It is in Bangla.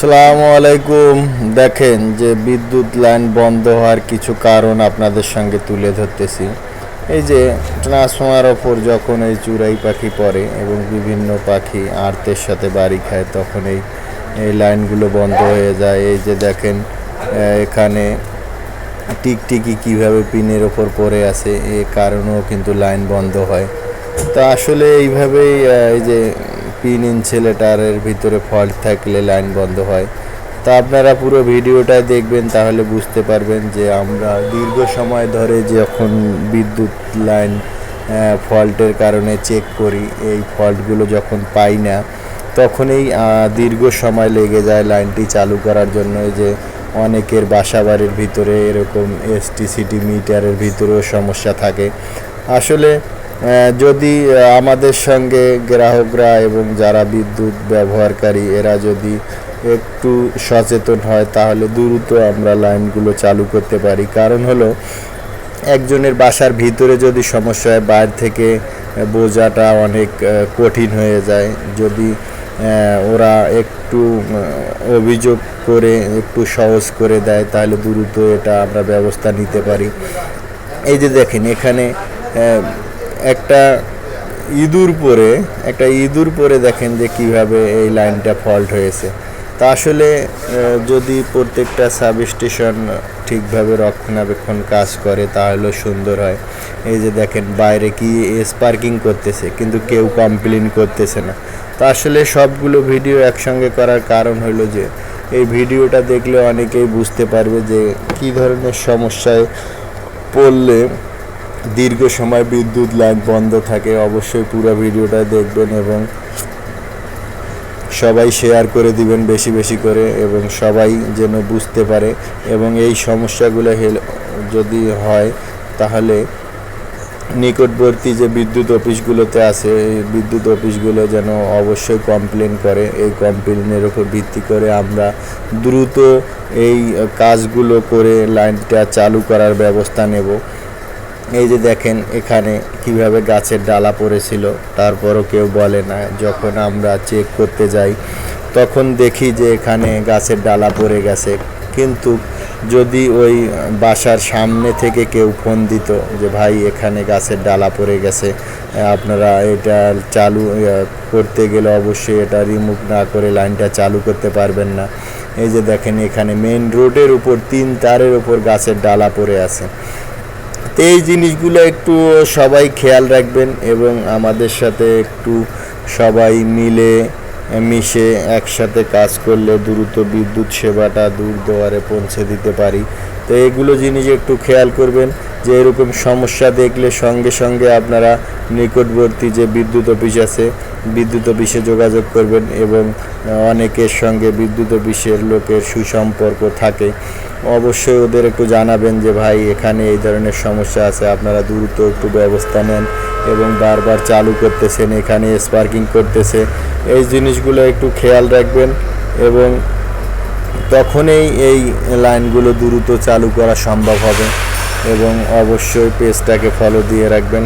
আসসালামু আলাইকুম। দেখেন যে বিদ্যুৎ লাইন বন্ধ হওয়ার কিছু কারণ আপনাদের সঙ্গে তুলে ধরতেছি। এই যে ট্রান্সফর্মার ওপর যখন এই চড়াই পাখি পড়ে এবং বিভিন্ন পাখি আর্তের সাথে বাড়ি খায়, তখন এই লাইনগুলো বন্ধ হয়ে যায়। এই যে দেখেন এখানে টিকটিকি কিভাবে পিনের ওপর পড়ে আছে, এ কারণেও কিন্তু লাইন বন্ধ হয়। তো আসলে এইভাবেই এই যে পিন ইনসুলেটরের ভিতরে ফল্ট থাকলে লাইন বন্ধ হয়। তা আপনারা পুরো ভিডিওটা দেখবেন, তাহলে বুঝতে পারবেন যে আমরা দীর্ঘ সময় ধরে যখন বিদ্যুৎ লাইন ফল্টের কারণে চেক করি, এই ফল্টগুলো যখন পাই না, তখনই দীর্ঘ সময় লেগে যায় লাইনটি চালু করার জন্য। যে অনেকের বাসাবাড়ির ভিতরে এরকম এসটিসিটি মিটারের ভিতরেও সমস্যা থাকে। আসলে যদি আমাদের সঙ্গে গ্রাহকরা এবং যারা বিদ্যুৎ ব্যবহারকারী এরা যদি একটু সচেতন হয়, তাহলে দ্রুত আমরা লাইনগুলো চালু করতে পারি। কারণ হলো, একজনের বাসার ভিতরে যদি সমস্যা হয়, বাইরে থেকে বোঝাটা অনেক কঠিন হয়ে যায়। যদি ওরা একটু অভিযোগ করে একটু সহজ করে দেয়, তাহলে দ্রুত এটা আমরা ব্যবস্থা নিতে পারি। এই যে দেখেন এখানে একটা ইঁদুর পরে দেখেন যে কিভাবে এই লাইনটা ফল্ট হয়েছে। তা আসলে যদি প্রত্যেকটা সাবস্টেশন ঠিকভাবে রক্ষণাবেক্ষণ কাজ করে, তাহলে সুন্দর হয়। এই যে দেখেন বাইরে কি স্পার্কিং করতেছে, কিন্তু কেউ কমপ্লেন করতেছে না। তা আসলে সবগুলো ভিডিও একসঙ্গে করার কারণ হলো যে এই ভিডিওটা দেখলে অনেকেই বুঝতে পারবে যে কী ধরনের সমস্যায় পড়লে দীর্ঘ সময় বিদ্যুৎ লাইন বন্ধ থাকে। অবশ্যই পুরো ভিডিওটা দেখবেন এবং সবাই শেয়ার করে দিবেন বেশি বেশি করে, এবং সবাই যেন বুঝতে পারে। এবং এই সমস্যাগুলো যদি হয়, তাহলে নিকটবর্তী যে বিদ্যুৎ অফিসগুলোতে আছে, এই বিদ্যুৎ অফিসগুলো যেন অবশ্যই কমপ্লেন করে। এই কমপ্লেনের উপর ভিত্তি করে আমরা দ্রুত এই কাজগুলো করে লাইনটা চালু করার ব্যবস্থা নেব। এই যে দেখেন এখানে কিভাবে গাছের ডালা পড়েছিল, তারপরও কেউ বলে না। যখন আমরা চেক করতে যাই, তখন দেখি যে এখানে গাছের ডালা পড়ে গেছে। কিন্তু যদি ওই বাসার সামনে থেকে কেউ ফোন দিত যে ভাই এখানে গাছের ডালা পড়ে গেছে, আপনারা এটা চালু করতে গেলে অবশ্যই এটা রিমুভ না করে লাইনটা চালু করতে পারবেন না। এই যে দেখেন এখানে মেইন রোডের উপর 3 তারের উপর গাছের ডালা পড়ে আছে। তো এই জিনিসগুলো একটু সবাই খেয়াল রাখবেন এবং আমাদের সাথে একটু সবাই মিশে একসাথে কাজ করলে দ্রুত বিদ্যুৎ সেবাটা দূর দুয়ারে পৌঁছে দিতে পারি। তো এগুলো জিনিস একটু খেয়াল করবেন যে এরকম সমস্যা দেখলে সঙ্গে সঙ্গে আপনারা নিকটবর্তী যে বিদ্যুৎ অফিস আছে, বিদ্যুৎ অফিসে যোগাযোগ করবেন। এবং অনেকের সঙ্গে বিদ্যুৎ অফিসের লোকের সুসম্পর্ক থাকে, অবশ্যই ওদের একটু জানাবেন যে ভাই এখানে এই ধরনের সমস্যা আছে, আপনারা দ্রুত একটু ব্যবস্থা নেন। এবং বারবার চালু করতেছেন, এখানে স্পার্কিং করতেছে, এই জিনিসগুলো একটু খেয়াল রাখবেন এবং তখনই এই লাইনগুলো দ্রুত চালু করা সম্ভব হবে। এবং অবশ্যই পেজটাকে ফলো দিয়ে রাখবেন।